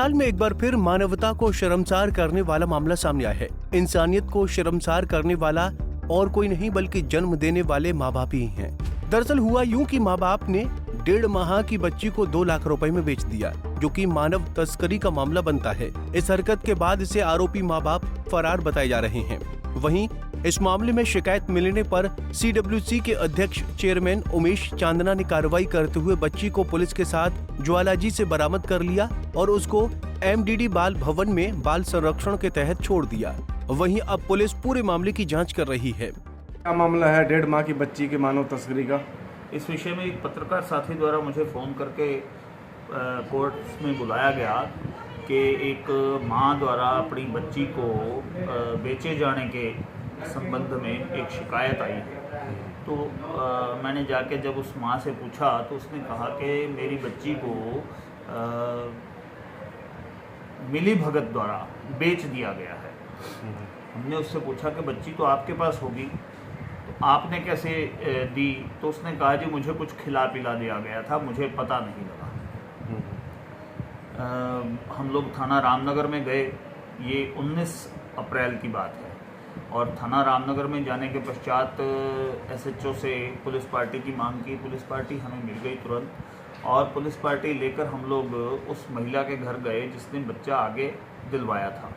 करनाल में एक बार फिर मानवता को शर्मसार करने वाला मामला सामने आया है। इंसानियत को शर्मसार करने वाला और कोई नहीं बल्कि जन्म देने वाले माँ बाप ही हैं। दरअसल हुआ यूं कि माँ बाप ने 1.5 माह की बच्ची को 2 लाख रुपए में बेच दिया, जो कि मानव तस्करी का मामला बनता है। इस हरकत के बाद इसे आरोपी माँ बाप फरार बताए जा रहे हैं। वहीं इस मामले में शिकायत मिलने पर CWC के अध्यक्ष चेयरमैन उमेश चांदना ने कार्रवाई करते हुए बच्ची को पुलिस के साथ ज्वालाजी से बरामद कर लिया और उसको MDD बाल भवन में बाल संरक्षण के तहत छोड़ दिया। वहीं अब पुलिस पूरे मामले की जांच कर रही है। क्या मामला है 1.5 माह की बच्ची के मानव तस्करी का? इस विषय में एक पत्रकार साथी द्वारा मुझे फ़ोन करके कोर्ट में बुलाया गया कि एक माँ द्वारा अपनी बच्ची को बेचे जाने के संबंध में एक शिकायत आई है। तो मैंने जाके जब उस माँ से पूछा तो उसने कहा कि मेरी बच्ची को मिली भगत द्वारा बेच दिया गया है। हमने उससे पूछा कि बच्ची तो आपके पास होगी, तो आपने कैसे दी? तो उसने कहा जी मुझे कुछ खिला पिला दिया गया था, मुझे पता नहीं लगा। हम लोग थाना रामनगर में गए, ये 19 अप्रैल की बात है, और थाना रामनगर में जाने के पश्चात SHO से पुलिस पार्टी की मांग की। पुलिस पार्टी हमें मिल गई तुरंत, और पुलिस पार्टी लेकर हम लोग उस महिला के घर गए जिसने बच्चा आगे दिलवाया था।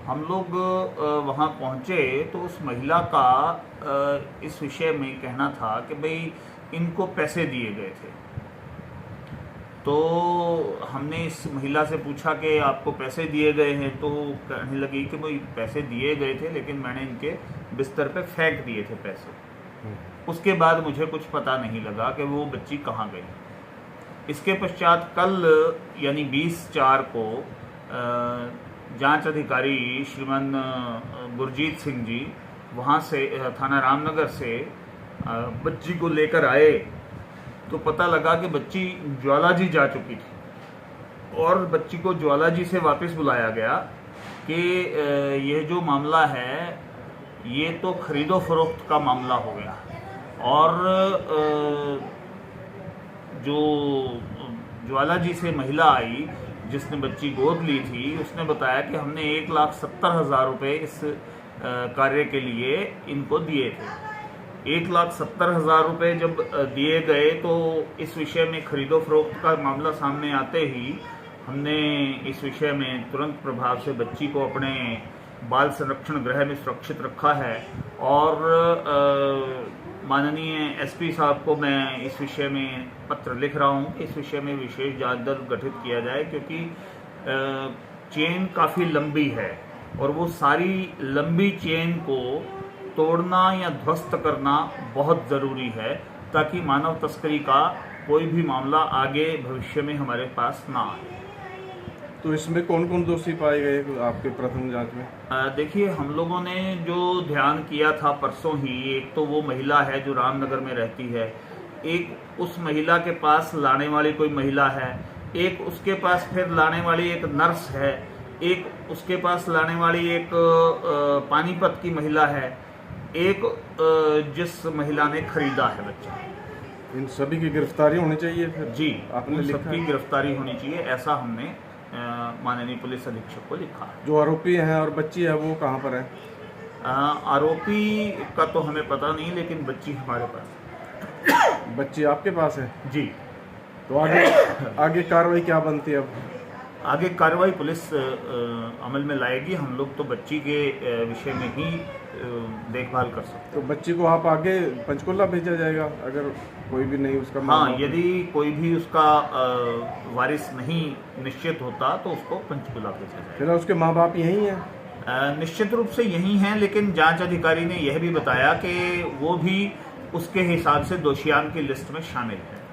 हम लोग वहाँ पहुँचे तो उस महिला का इस विषय में कहना था कि भाई इनको पैसे दिए गए थे। तो हमने इस महिला से पूछा कि आपको पैसे दिए गए हैं, तो कहने लगी कि भाई पैसे दिए गए थे लेकिन मैंने इनके बिस्तर पे फेंक दिए थे पैसे। उसके बाद मुझे कुछ पता नहीं लगा कि वो बच्ची कहाँ गई। इसके पश्चात कल यानी 20/4 को जांच अधिकारी श्रीमान गुरजीत सिंह जी वहाँ से थाना रामनगर से बच्ची को लेकर आए तो पता लगा कि बच्ची ज्वालाजी जा चुकी थी, और बच्ची को ज्वालाजी से वापस बुलाया गया कि यह जो मामला है ये तो खरीदो फरोख्त का मामला हो गया। और जो ज्वालाजी से महिला आई जिसने बच्ची गोद ली थी, उसने बताया कि हमने 1,70,000 रुपये इस कार्य के लिए इनको दिए थे। 1,70,000 रुपये जब दिए गए तो इस विषय में खरीदो फरोख्त का मामला सामने आते ही हमने इस विषय में तुरंत प्रभाव से बच्ची को अपने बाल संरक्षण गृह में सुरक्षित रखा है। और माननीय SP साहब को मैं इस विषय में पत्र लिख रहा हूँ कि इस विषय में विशेष जांच दल गठित किया जाए, क्योंकि चेन काफ़ी लंबी है और वो सारी लंबी चेन को तोड़ना या ध्वस्त करना बहुत ज़रूरी है ताकि मानव तस्करी का कोई भी मामला आगे भविष्य में हमारे पास ना आए। तो इसमें कौन कौन दोषी पाए गए आपके प्रथम जांच में? देखिए, हम लोगों ने जो ध्यान किया था परसों ही, एक तो वो महिला है जो रामनगर में रहती है, एक उस महिला के पास लाने वाली कोई महिला है, एक उसके पास फिर लाने वाली एक नर्स है, एक उसके पास लाने वाली एक पानीपत की महिला है, एक जिस महिला ने खरीदा है बच्चा। इन सभी की गिरफ्तारी होनी चाहिए फिर? जी, आपने उन सबकी गिरफ्तारी होनी चाहिए, ऐसा हमने माननीय पुलिस अधीक्षक को लिखा है। जो आरोपी हैं और बच्ची है वो कहाँ पर है? आरोपी का तो हमें पता नहीं, लेकिन बच्ची हमारे पास। बच्ची आपके पास है? जी। तो आगे कार्रवाई क्या बनती है अब? आगे कार्रवाई पुलिस अमल में लाएगी। हम लोग तो बच्ची के विषय में ही देखभाल कर सकते हैं। तो बच्ची को आप आगे पंचकुला भेजा जाएगा अगर कोई भी नहीं उसका? हाँ, यदि कोई भी उसका वारिस नहीं निश्चित होता तो उसको पंचकुला भेजा जाएगा। फिर उसके माँ बाप यहीं हैं? निश्चित रूप से यही हैं, लेकिन जांच अधिकारी ने यह भी बताया कि वो भी उसके हिसाब से दोषियान की लिस्ट में शामिल है।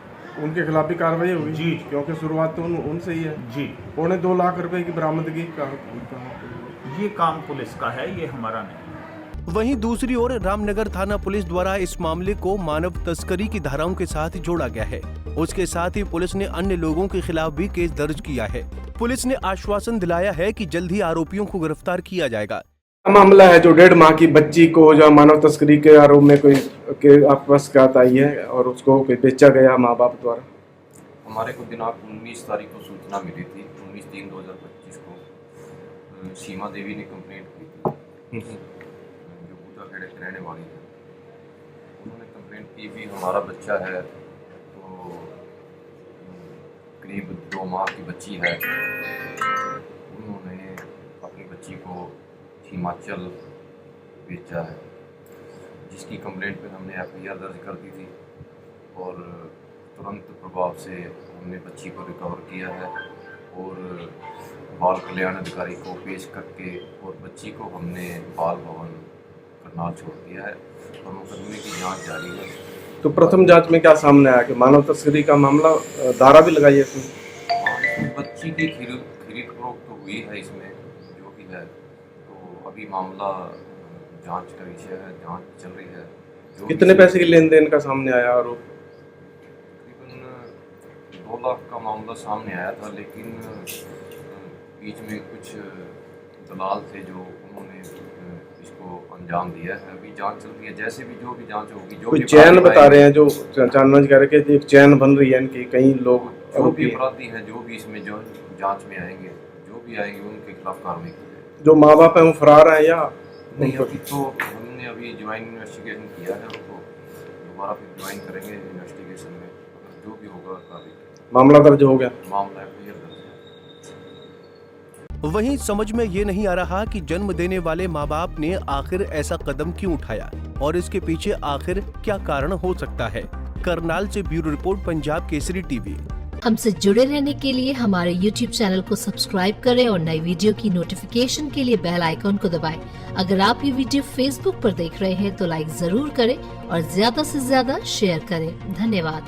उनके खिलाफ भी कार्रवाई होगी? जी, क्योंकि शुरुआत तो उनसे ही है। जी। 2.25 लाख रुपए की बरामदगी ये काम पुलिस का है, ये हमारा नहीं। वहीं दूसरी ओर रामनगर थाना पुलिस द्वारा इस मामले को मानव तस्करी की धाराओं के साथ जोड़ा गया है। उसके साथ ही पुलिस ने अन्य लोगों के खिलाफ भी केस दर्ज किया है। पुलिस ने आश्वासन दिलाया है कि जल्द ही आरोपियों को गिरफ्तार किया जाएगा। मामला है जो 1.5 माह की बच्ची को जो मानव तस्करी के आरोप में कोई के आपके पास शिकायत आई है और उसको बेचा गया माँ बाप द्वारा? हमारे को दिनांक 19 तारीख को सूचना मिली थी, 19/3/2025 सीमा देवी ने कंप्लेंट की थी, जो बूटा खेड़े की रहने वाली है। उन्होंने कंप्लेंट की भी हमारा बच्चा है, तो करीब 2 माह की बच्ची है। उन्होंने अपनी बच्ची को हिमाचल भेजा है, जिसकी कंप्लेंट पे हमने FIR दर्ज कर दी थी और तुरंत प्रभाव से हमने बच्ची को रिकवर किया है और बाल कल्याण अधिकारी को पेश करके और बच्ची को हमने बाल भवन करनाल छोड़ दिया है और मुकदमे की जांच जारी है। तो प्रथम जांच में क्या सामने आया कि मानव तस्करी का मामला, धारा भी लगाई है इसमें? बच्ची की खरीद फरोख्त तो हुई है इसमें, जो भी है, तो अभी मामला जांच का विषय है, जांच चल रही है। कितने पैसे के लेन देन का सामने आया आरोप? तकरीबन 2 लाख का मामला सामने आया था, लेकिन बीच में कुछ दलाल थे जो उन्होंने इसको अंजाम दिया है। अभी जांच चल रही है, जैसे भी जो भी जांच होगी, जो कुछ चैन बता रहे हैं, जो जानना चाह रहे कि एक चैन बन रही है इनकी, कई लोग जो भी अपराधी हैं, जो भी इसमें जो जांच में आएंगे, जो भी आएंगे उनके खिलाफ कार्रवाई की जाएगी। जो माँ बाप है वो फरार है या नहीं? अभी तो हमने अभी ज्वाइन इन्वेस्टिगेशन किया है, उनको दोबारा फिर ज्वाइन करेंगे इन्वेस्टिगेशन में, जो भी होगा कार्रवाई। मामला दर्ज हो गया? मामला FIR दर्ज है। वहीं समझ में ये नहीं आ रहा कि जन्म देने वाले माँ बाप ने आखिर ऐसा कदम क्यों उठाया और इसके पीछे आखिर क्या कारण हो सकता है। करनाल से bureau report, Punjab Kesari TV. हमसे जुड़े रहने के लिए हमारे YouTube चैनल को सब्सक्राइब करें और नई वीडियो की नोटिफिकेशन के लिए बेल आइकॉन को दबाएं। अगर आप ये वीडियो Facebook पर देख रहे हैं तो लाइक जरूर करें और ज्यादा से ज्यादा शेयर करें। धन्यवाद।